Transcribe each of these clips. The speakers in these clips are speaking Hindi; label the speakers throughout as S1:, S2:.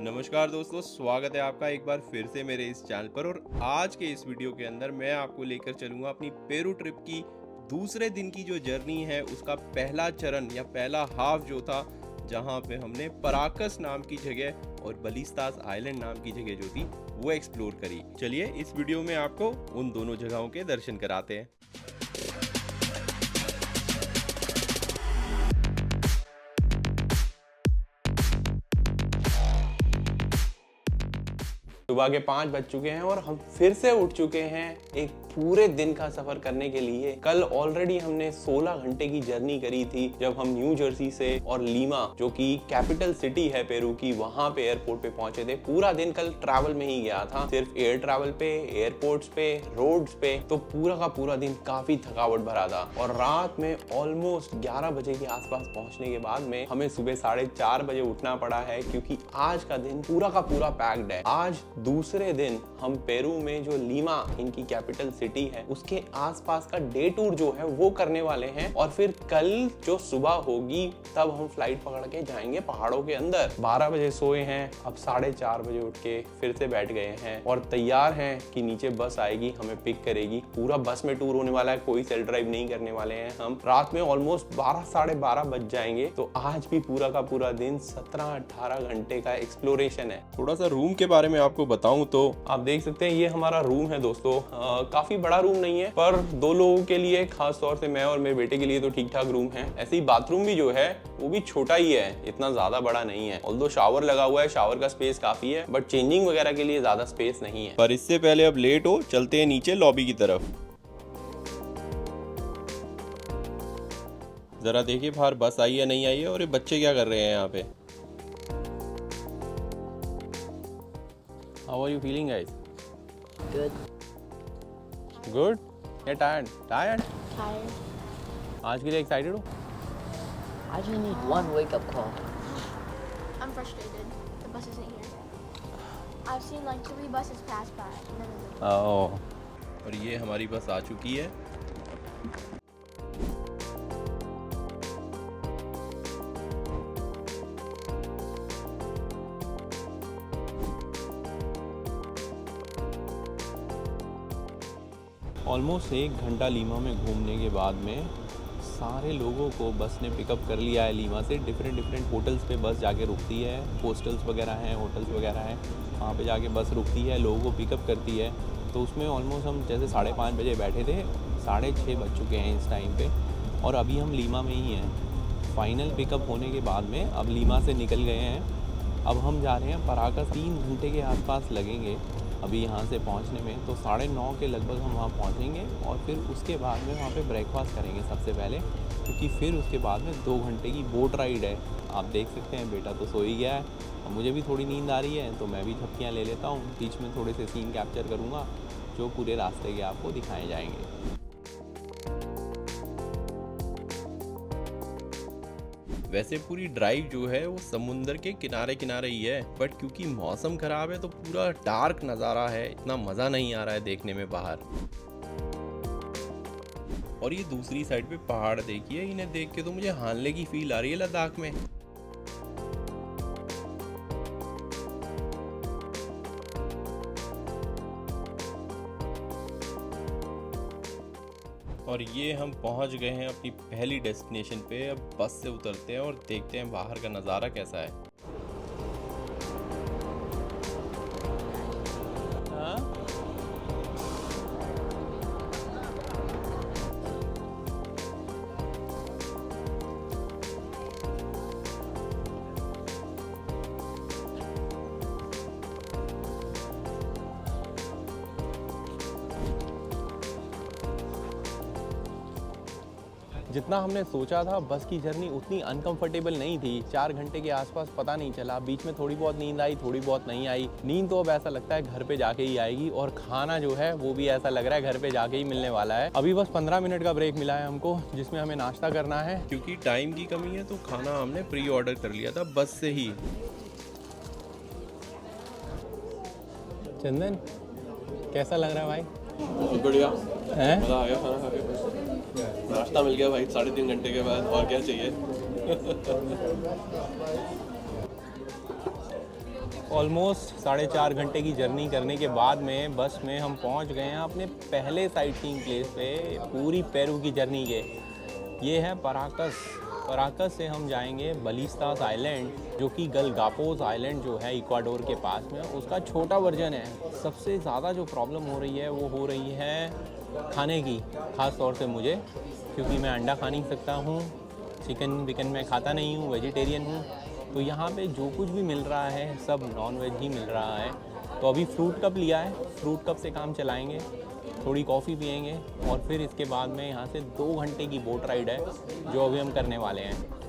S1: नमस्कार दोस्तों, स्वागत है आपका एक बार फिर से मेरे इस चैनल पर। और आज के इस वीडियो के अंदर मैं आपको लेकर चलूंगा अपनी पेरू ट्रिप की दूसरे दिन की जो जर्नी है, उसका पहला चरण या पहला हाफ जो था, जहां पे हमने पराकस नाम की जगह और बलिस्तास आइलैंड नाम की जगह जो थी वो एक्सप्लोर करी। चलिए इस वीडियो में आपको उन दोनों जगहों के दर्शन कराते हैं।
S2: सुबह के 5 बज चुके हैं और हम फिर से उठ चुके हैं एक पूरे दिन का सफर करने के लिए। कल ऑलरेडी हमने 16 घंटे की जर्नी करी थी जब हम न्यू जर्सी से और लीमा, जो कि कैपिटल सिटी है पेरू की, वहां पे एयरपोर्ट पे पहुंचे थे। पूरा दिन कल ट्रैवल में ही गया था, सिर्फ एयर ट्रैवल पे, एयरपोर्ट्स पे, रोड्स पे। तो पूरा का पूरा दिन काफी थकावट भरा था और रात में ऑलमोस्ट 11 बजे के आसपास पहुंचने के बाद में हमें सुबह 4:30 बजे उठना पड़ा है, क्योंकि आज का दिन पूरा का पूरा पैक्ड है। आज दूसरे दिन हम पेरू में जो लीमा इनकी कैपिटल सिटी है उसके आसपास का डे टूर जो है वो करने वाले हैं, और फिर कल जो सुबह होगी तब हम फ्लाइट पकड़ के जाएंगे पहाड़ों के अंदर। 12 बजे सोए हैं, अब 4:30 बजे उठ के फिर से बैठ गए हैं और तैयार हैं कि नीचे बस आएगी, हमें पिक करेगी। पूरा बस में टूर होने वाला है, कोई सेल्फ ड्राइव नहीं करने वाले हैं हम। रात में ऑलमोस्ट 12 साढ़े 12 बज जाएंगे। तो आज भी पूरा का पूरा दिन 17-18 घंटे का एक्सप्लोरेशन है।
S1: थोड़ा सा रूम के बारे में आपको बताऊं तो
S2: आप देख सकते हैं ये हमारा रूम है दोस्तों। काफी बड़ा रूम नहीं है, पर 2 लोगों के लिए, खास तौर से मैं और मेरे बेटे के लिए तो ठीक ठाक रूम है। ऐसे ही बाथरूम भी जो है वो भी छोटा ही है, इतना ज्यादा बड़ा नहीं है। ऑल्दो शावर लगा हुआ है, शावर का स्पेस काफी है, बट चेंजिंग वगैरह के लिए ज्यादा स्पेस नहीं है।
S1: पर इससे पहले अब लेट हो, चलते हैं नीचे लॉबी की तरफ। जरा देखिए बाहर बस आई है नहीं आई है, और ये बच्चे क्या कर रहे हैं यहाँ पे।
S2: How are you feeling, guys?
S3: Good.
S2: Good? Yeah, tired. Tired?
S3: Tired.
S2: आज के लिए एक्साइटेड हो?
S3: I just need one wake-up call.
S4: I'm frustrated. The bus isn't here yet. I've seen like 3 buses pass by. None of them.
S2: Oh.
S1: और ये हमारी बस आ चुकी है।
S2: ऑलमोस्ट 1 घंटा लीमा में घूमने के बाद में सारे लोगों को बस ने पिकअप कर लिया है लीमा से। डिफरेंट होटल्स पे बस जाके रुकती है, हॉस्टल्स वगैरह हैं, होटल्स वगैरह हैं, वहाँ पे जाके बस रुकती है, लोगों को पिकअप करती है। तो उसमें ऑलमोस्ट हम जैसे 5:30 बजे बैठे थे, 6:30 बज चुके हैं इस टाइम पे, और अभी हम लीमा में ही हैं। फाइनल पिकअप होने के बाद में अब लीमा से निकल गए हैं। अब हम जा रहे हैं पराकस। 3 घंटे के आसपास लगेंगे अभी यहाँ से पहुँचने में। तो 9:30 के लगभग हम वहाँ पहुँचेंगे और फिर उसके बाद में वहाँ पे ब्रेकफास्ट करेंगे सबसे पहले, क्योंकि फिर उसके बाद में 2 घंटे की बोट राइड है। आप देख सकते हैं बेटा तो सो ही गया है, और मुझे भी थोड़ी नींद आ रही है, तो मैं भी झपकियाँ ले लेता हूँ। बीच में थोड़े से सीन कैप्चर करूँगा जो पूरे रास्ते के आपको दिखाए जाएंगे।
S1: वैसे पूरी ड्राइव जो है वो समुंदर के किनारे किनारे ही है, बट क्योंकि मौसम खराब है तो पूरा डार्क नज़ारा है, इतना मज़ा नहीं आ रहा है देखने में बाहर। और ये दूसरी साइड पे पहाड़ देखिए, इन्हें देख के तो मुझे हानले की फील आ रही है लद्दाख में। और ये हम पहुंच गए हैं अपनी पहली डेस्टिनेशन पे। अब बस से उतरते हैं और देखते हैं बाहर का नज़ारा कैसा है।
S2: जितना हमने सोचा था बस की जर्नी उतनी अनकंफर्टेबल नहीं थी। 4 घंटे के आसपास पता नहीं चला, बीच में थोड़ी बहुत नींद आई, थोड़ी बहुत नहीं आई। नींद तो अब ऐसा लगता है घर पे जाके ही आएगी, और खाना जो है वो भी ऐसा लग रहा है घर पे जाके ही मिलने वाला है। अभी बस 15 मिनट का ब्रेक मिला है हमको, जिसमें हमें नाश्ता करना है।
S1: क्योंकि टाइम की कमी है तो खाना हमने प्री ऑर्डर कर लिया था बस से ही।
S2: चंदन, कैसा लग रहा है भाई?
S5: बहुत बढ़िया
S2: है?
S5: मज़ा आ गया खाना खा के। नाश्ता मिल गया भाई 3.5 घंटे के बाद, और क्या चाहिए।
S2: ऑलमोस्ट 4.5 घंटे की जर्नी करने के बाद में बस में हम पहुंच गए हैं अपने पहले साइट सीइंग प्लेस पे पूरी पेरू की जर्नी के। ये है पराकस। पराकस से हम जाएंगे बलिस्तास आइलैंड, जो कि गलगापोस आइलैंड जो है इक्वाडोर के पास में, उसका छोटा वर्जन है। सबसे ज़्यादा जो प्रॉब्लम हो रही है वो हो रही है खाने की, ख़ास तौर से मुझे, क्योंकि मैं अंडा खा नहीं सकता हूँ, चिकन विकन मैं खाता नहीं हूँ, वेजिटेरियन हूँ। तो यहाँ पे जो कुछ भी मिल रहा है सब नॉन वेज ही मिल रहा है। तो अभी फ्रूट कप लिया है, फ्रूट कप से काम चलाएंगे, थोड़ी कॉफ़ी पियेंगे और फिर इसके बाद में यहाँ से 2 घंटे की बोट राइड है जो अभी हम करने वाले हैं।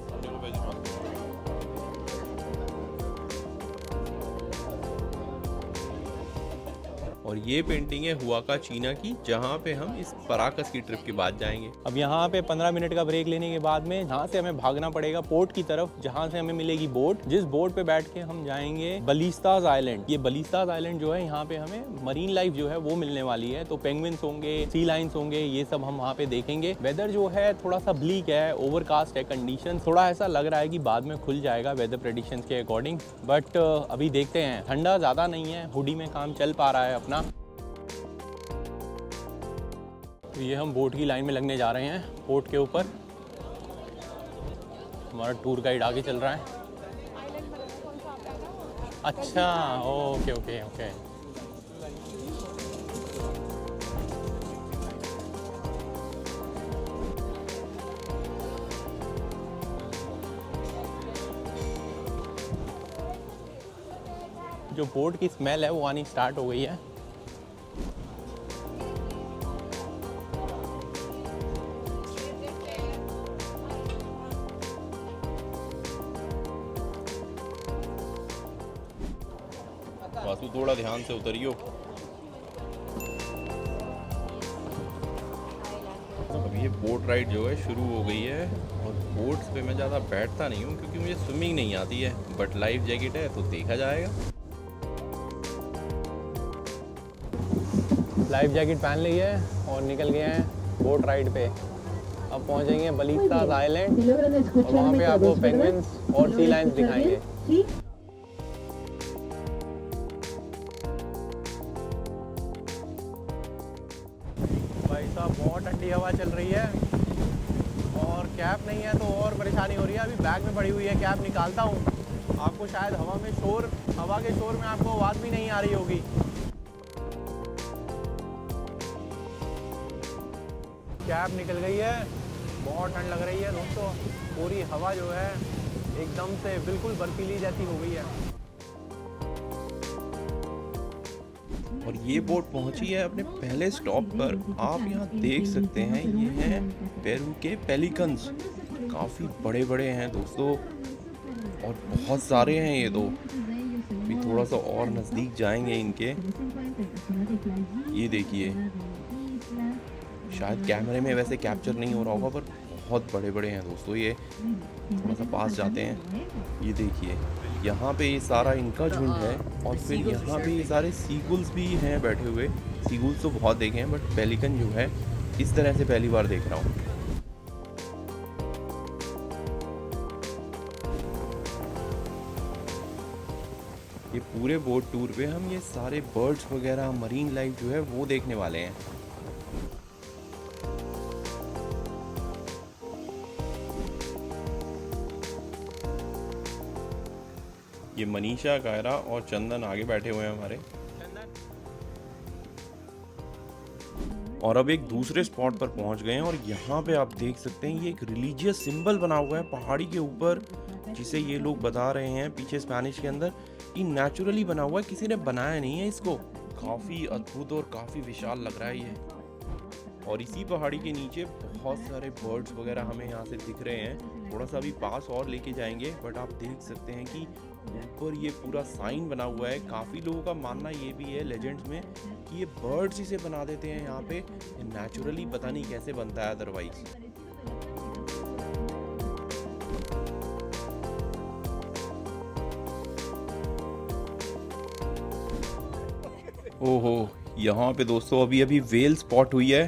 S1: और ये पेंटिंग है हुआका चीना की, जहाँ पे हम इस पराकस की ट्रिप के बाद जाएंगे।
S2: अब यहाँ पे 15 मिनट का ब्रेक लेने के बाद में यहाँ से हमें भागना पड़ेगा पोर्ट की तरफ, जहाँ से हमें मिलेगी बोट, जिस बोट पे बैठ के हम जाएंगे बलिस्तास आइलैंड। ये बलिस्तास आइलैंड जो है, यहाँ पे हमें मरीन लाइफ जो है वो मिलने वाली है। तो पेंगुइन्स होंगे, सी लाइन्स होंगे, ये सब हम वहाँ पे देखेंगे। वेदर जो है थोड़ा सा ब्लीक है, ओवरकास्ट है कंडीशन, थोड़ा ऐसा लग रहा है कि बाद में खुल जाएगा वेदर प्रेडिक्शन के अकॉर्डिंग, बट अभी देखते हैं। ठंडा ज़्यादा नहीं है, हुडी में काम चल पा रहा है अपना। तो ये हम बोट की लाइन में लगने जा रहे हैं पोर्ट के ऊपर। हमारा टूर गाइड आगे चल रहा है। अच्छा, ओके ओके ओके। जो बोट की स्मेल है वो आनी स्टार्ट हो गई है।
S1: वासु थोड़ा ध्यान से उतरियो। अब ये बोट राइड जो है शुरू हो गई है और बोट्स पे मैं ज़्यादा बैठता नहीं हूँ क्योंकि मुझे स्विमिंग नहीं आती है, बट लाइफ जैकेट है तो देखा जाएगा।
S2: लाइफ जैकेट पहन ली है और निकल गए हैं बोट राइड पे। अब पहुंचेंगे बलिस्तास आइलैंड और वहाँ पे आपको पेंगुइन्स और सी लाइन्स दिखाएंगे। भाई साहब बहुत ठंडी हवा चल रही है और कैप नहीं है तो और परेशानी हो रही है। अभी बैग में पड़ी हुई है, कैप निकालता हूँ। आपको शायद हवा के शोर में आपको आवाज़ भी नहीं आ रही होगी। कैप निकल गई है, बहुत ठंड लग रही है दोस्तों। पूरी हवा जो है एकदम से बिल्कुल बर्फीली जैसी हो गई है।
S1: और ये बोट पहुंची है अपने पहले स्टॉप पर। आप यहाँ देख सकते हैं, ये हैं पेरू के पेलिकन्स। काफ़ी बड़े बड़े हैं दोस्तों और बहुत सारे हैं ये तो। भी थोड़ा सा और नज़दीक जाएंगे इनके। ये देखिए, शायद कैमरे में वैसे कैप्चर नहीं हो रहा होगा पर बहुत बड़े बड़े हैं दोस्तों ये। थोड़ा सा पास जाते हैं, ये देखिए यहाँ पे ये सारा इनका झुंड है। और फिर यहाँ पे ये सारे सीगुल्स भी हैं बैठे हुए। सीगुल्स तो बहुत देखे हैं बट पेलिकन जो है इस तरह से पहली बार देख रहा हूँ। ये पूरे बोट टूर पे हम ये सारे बर्ड्स वगैरह, मरीन लाइफ जो है वो देखने वाले हैं। ये मनीषा, कायरा और चंदन आगे बैठे हुए हैं हमारे। और अब एक दूसरे स्पॉट पर पहुंच गए हैं और यहाँ पे आप देख सकते हैं ये एक रिलीजियस सिंबल बना हुआ है पहाड़ी के ऊपर, जिसे ये लोग बता रहे हैं पीछे स्पेनिश के अंदर कि नेचुरली बना हुआ है, किसी ने बनाया नहीं है इसको। काफ़ी अद्भुत और काफ़ी विशाल लग रहा है ये। और इसी पहाड़ी के नीचे बहुत सारे बर्ड्स वगैरह हमें यहाँ से दिख रहे हैं। थोड़ा सा अभी पास और लेके जाएंगे, बट आप देख सकते हैं कि ऊपर ये पूरा साइन बना हुआ है। काफ़ी लोगों का मानना ये भी है लेजेंड्स में कि ये बर्ड्स इसे बना देते हैं यहाँ पे, नेचुरली पता नहीं कैसे बनता है अदरवाइज। ओहो, यहाँ पे दोस्तों अभी वेल स्पॉट हुई है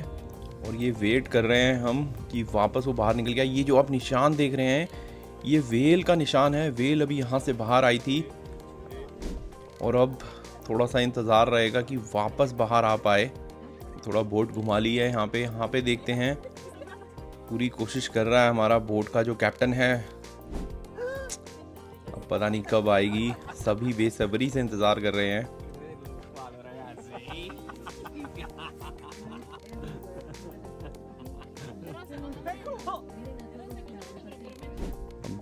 S1: और ये वेट कर रहे हैं हम कि वापस वो बाहर निकल गया। ये जो आप निशान देख रहे हैं ये वेल का निशान है। वेल अभी यहाँ से बाहर आई थी और अब थोड़ा सा इंतज़ार रहेगा कि वापस बाहर आ पाए। थोड़ा बोट घुमा लिया है यहाँ पे देखते हैं। पूरी कोशिश कर रहा है हमारा बोट का जो कैप्टन है। अब पता नहीं कब आएगी, सभी बेसब्री से इंतज़ार कर रहे हैं।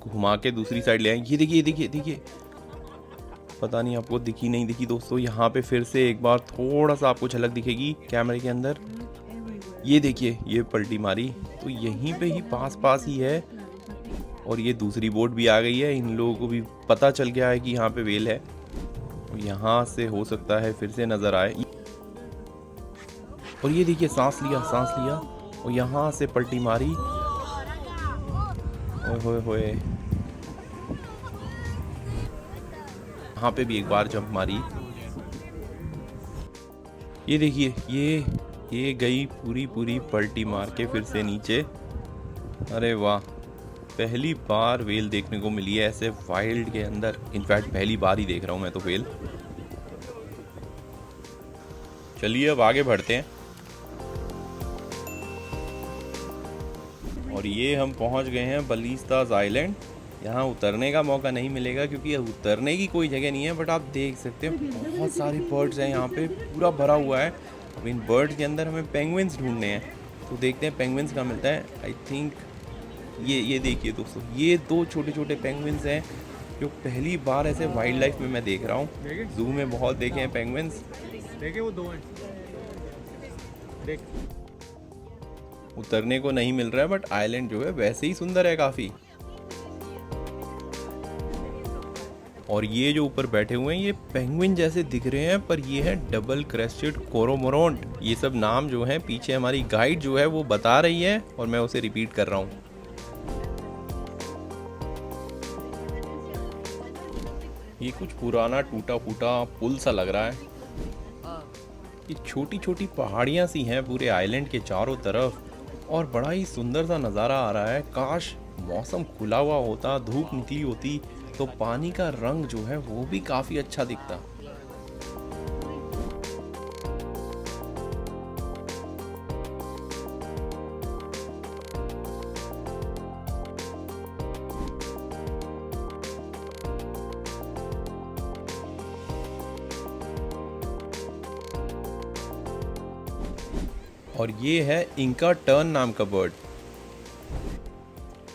S1: घुमा के दूसरी साइड ले आए। ये देखिए पता नहीं आपको दिखी नहीं दिखी दोस्तों, यहाँ पे फिर से एक बार थोड़ा सा आपको झलक दिखेगी कैमरे के अंदर। ये देखिए, ये पलटी मारी तो यहीं पे ही पास ही है। और ये दूसरी बोट भी आ गई है। इन लोगों को भी पता चल गया है कि यहाँ पे वेल है, यहाँ से हो सकता है फिर से नजर आए। और ये देखिए, सांस लिया और यहाँ से पलटी मारी। ओए होए, यहाँ पे भी एक बार जंप मारी। ये देखिए, ये गई पूरी पलटी मार के फिर से नीचे। अरे वाह, पहली बार वेल देखने को मिली है ऐसे वाइल्ड के अंदर। इनफैक्ट पहली बार ही देख रहा हूँ मैं तो वेल। चलिए अब आगे बढ़ते हैं। और ये हम पहुंच गए हैं बलिस्तास आइलैंड। यहाँ उतरने का मौका नहीं मिलेगा क्योंकि उतरने की कोई जगह नहीं है, बट आप देख सकते हैं बहुत सारे बर्ड्स हैं यहाँ पे, पूरा भरा हुआ है। अब इन बर्ड्स के अंदर हमें पेंगुइन्स ढूंढने हैं, तो देखते हैं पेंगुइन्स कहाँ मिलता है। आई थिंक ये देखिए दोस्तों, ये 2 छोटे पेंगुइन्स हैं जो पहली बार ऐसे वाइल्ड लाइफ में मैं देख रहा हूँ। जू में बहुत देखे हैं पेंगुइन्स,
S6: देखे वो 2 हैं। देख,
S1: उतरने को नहीं मिल रहा है, बट आइलैंड जो है वैसे ही सुंदर है काफ़ी। और ये जो ऊपर बैठे हुए हैं ये पेंगुइन जैसे दिख रहे हैं, पर ये है डबल क्रेस्टेड कोरोमोरॉन्ट। ये सब नाम जो है पीछे हमारी गाइड जो है वो बता रही है और मैं उसे रिपीट कर रहा हूँ। ये कुछ पुराना टूटा फूटा पुल सा लग रहा है। ये छोटी पहाड़ियाँ सी हैं पूरे आइलैंड के चारों तरफ, और बड़ा ही सुंदर सा नज़ारा आ रहा है। काश मौसम खुला हुआ होता, धूप निकली होती, तो पानी का रंग जो है वो भी काफ़ी अच्छा दिखता। और ये है इंका टर्न नाम का बर्ड।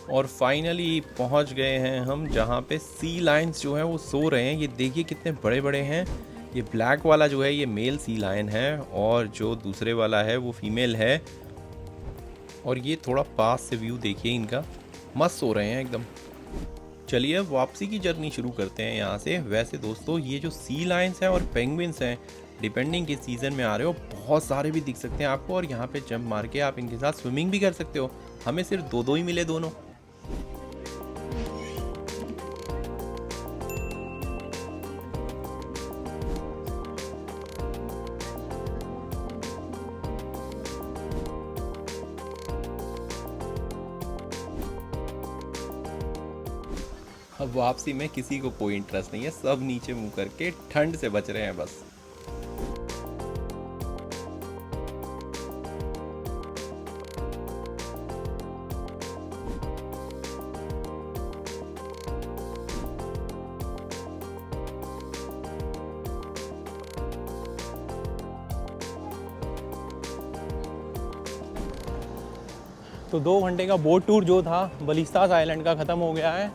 S1: और फाइनली पहुंच गए हैं हम जहां पे सी लायंस जो है वो सो रहे हैं। ये देखिए कितने बड़े बड़े हैं। ये ब्लैक वाला जो है ये मेल सी लायन है, और जो दूसरे वाला है वो फीमेल है। और ये थोड़ा पास से व्यू देखिए इनका, मस्त सो रहे हैं एकदम। चलिए अब वापसी की जर्नी शुरू करते हैं यहाँ से। वैसे दोस्तों ये जो सी लायंस हैं और पेंगुइन्स हैं, डिपेंडिंग किस सीज़न में आ रहे हो, बहुत सारे भी दिख सकते हैं आपको। और यहाँ पे जंप मार के आप इनके साथ स्विमिंग भी कर सकते हो। हमें सिर्फ 2 ही मिले दोनों। अब वापसी में किसी को कोई इंटरेस्ट नहीं है, सब नीचे मुंह करके ठंड से बच रहे हैं बस।
S2: तो 2 घंटे का बोट टूर जो था बलिस्तास आइलैंड का ख़त्म हो गया है।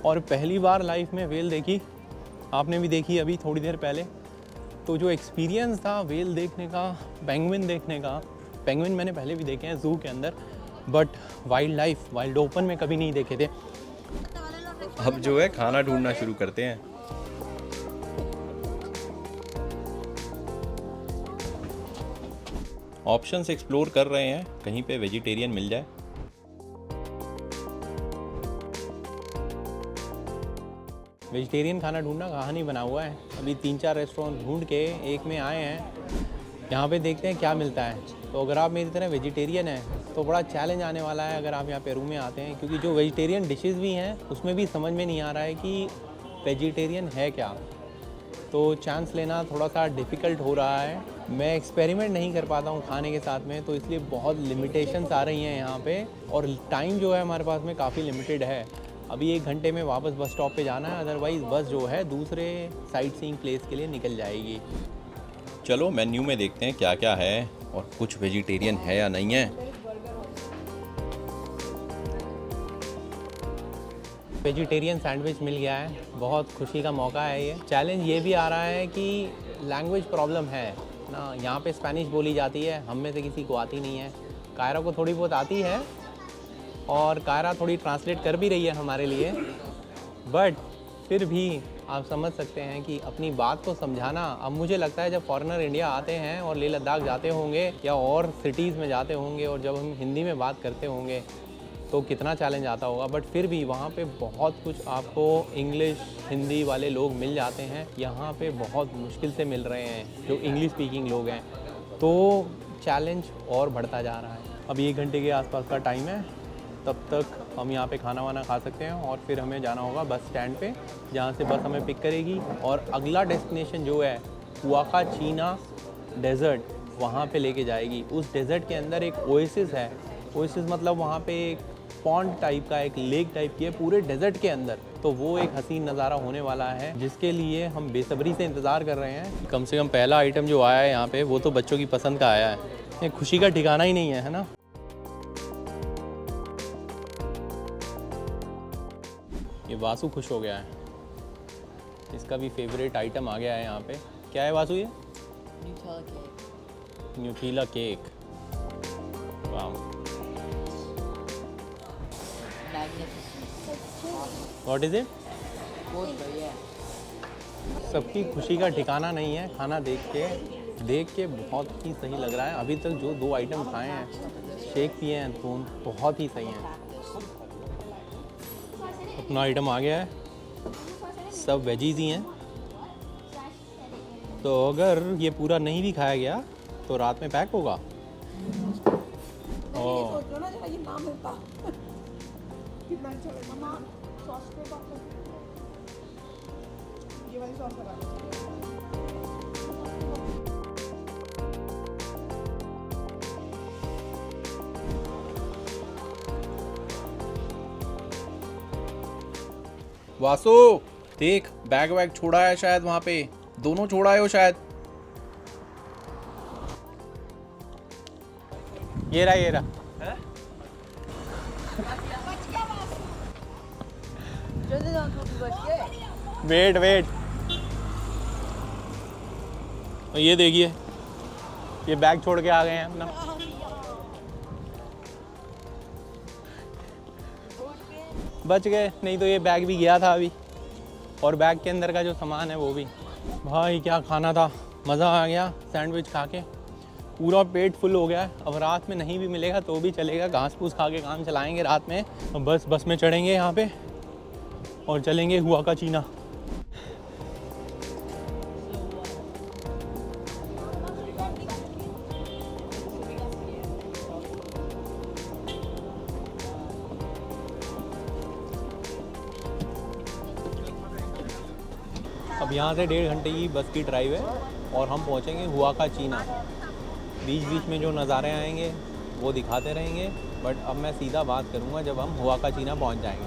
S2: और पहली बार लाइफ में वेल देखी, आपने भी देखी अभी थोड़ी देर पहले। तो जो एक्सपीरियंस था वेल देखने का, पेंगुइन देखने का, पेंगुइन मैंने पहले भी देखे हैं ज़ू के अंदर, बट वाइल्ड ओपन में कभी नहीं देखे थे।
S1: अब जो है खाना ढूंढना शुरू करते हैं। ऑप्शंस एक्सप्लोर कर रहे हैं, कहीं पे वेजिटेरियन मिल जाए।
S2: वेजिटेरियन खाना ढूंढना कहाँ नहीं बना हुआ है। अभी 3-4 रेस्टोरेंट ढूंढ के एक में आए हैं। यहाँ पे देखते हैं क्या मिलता है। तो अगर आप मेरी तरह वेजिटेरियन हैं तो बड़ा चैलेंज आने वाला है अगर आप यहाँ पेरू में आते हैं, क्योंकि जो वेजिटेरियन डिशेस भी हैं उसमें भी समझ में नहीं आ रहा है कि वेजिटेरियन है क्या। तो चांस लेना थोड़ा सा डिफ़िकल्ट हो रहा है। मैं एक्सपेरिमेंट नहीं कर पाता हूँ खाने के साथ में, तो इसलिए बहुत लिमिटेशंस आ रही हैं यहाँ पे, और टाइम जो है हमारे पास में काफ़ी लिमिटेड है। अभी 1 घंटे में वापस बस स्टॉप पे जाना है, अदरवाइज़ बस जो है दूसरे साइट सीइंग प्लेस के लिए निकल जाएगी।
S1: चलो मेन्यू में देखते हैं क्या क्या है और कुछ वेजिटेरियन है या नहीं है।
S2: वेजिटेरियन सैंडविच मिल गया है, बहुत खुशी का मौका है ये। चैलेंज ये भी आ रहा है कि लैंग्वेज प्रॉब्लम है ना, यहाँ पे स्पेनिश बोली जाती है, हम में से किसी को आती नहीं है। कायरा को थोड़ी बहुत आती है और कायरा थोड़ी ट्रांसलेट कर भी रही है हमारे लिए, बट फिर भी आप समझ सकते हैं कि अपनी बात को समझाना, अब मुझे लगता है जब फॉरेनर इंडिया आते हैं और लेह लद्दाख जाते होंगे या और सिटीज़ में जाते होंगे और जब हम हिंदी में बात करते होंगे तो कितना चैलेंज आता होगा, बट फिर भी वहाँ पे बहुत कुछ आपको इंग्लिश हिंदी वाले लोग मिल जाते हैं। यहाँ पे बहुत मुश्किल से मिल रहे हैं जो इंग्लिश स्पीकिंग लोग हैं, तो चैलेंज और बढ़ता जा रहा है। अभी 1 घंटे के आसपास का टाइम है, तब तक हम यहाँ पे खाना वाना खा सकते हैं और फिर हमें जाना होगा बस स्टैंड पे, जहाँ से बस हमें पिक करेगी और अगला डेस्टिनेशन जो है हुआका चीना डेज़र्ट, वहाँ पे लेके जाएगी। उस डेज़र्ट के अंदर एक ओएसिस है, ओएसिस मतलब वहाँ पे एक पॉन्ड टाइप का, एक लेक टाइप की है पूरे डेज़र्ट के अंदर, तो वो एक हसीन नज़ारा होने वाला है जिसके लिए हम बेसब्री से इंतज़ार कर रहे हैं। कम से कम पहला आइटम जो आया है यहाँ पे वो तो बच्चों की पसंद का आया है, ये खुशी का ठिकाना ही नहीं है ना। ये वासु खुश हो गया है, इसका भी फेवरेट आइटम आ गया है यहाँ पे। क्या है वासु ये?
S3: Nutella cake.
S2: न्यूट्रीला केक। वाह,
S3: Magnificent.
S2: What is it?
S3: Both, but yeah.
S2: सबकी खुशी का ठिकाना नहीं है। खाना देख के बहुत ही सही लग रहा है। अभी तक जो 2 आइटम खाए हैं, शेक पिए हैं, तो बहुत ही सही हैं। अपना आइटम आ गया है, सब वेजीज ही हैं, तो अगर ये पूरा नहीं भी खाया गया तो रात में पैक होगा। ओह,
S1: वासु देख, बैग वैग छोड़ा है शायद वहाँ पे, दोनों छोड़ा है वो शायद।
S2: ये रहा। वेट, ये देखिए, ये बैग छोड़ के आ गए हैं अपना। बच गए, नहीं तो ये बैग भी गया था अभी, और बैग के अंदर का जो सामान है वो भी। भाई क्या खाना था, मज़ा आ गया। सैंडविच खा के पूरा पेट फुल हो गया है। अब रात में नहीं भी मिलेगा तो भी चलेगा, घास फूस खा के काम चलाएंगे रात में। अब बस में चढ़ेंगे यहाँ पे और चलेंगे हुआका चीना। अब यहाँ से 1.5 घंटे की बस की ड्राइव है और हम पहुँचेंगे हुआका चीना। बीच में जो नज़ारे आएंगे वो दिखाते रहेंगे, बट अब मैं सीधा बात करूँगा जब हम हुआका चीना पहुँच जाएंगे।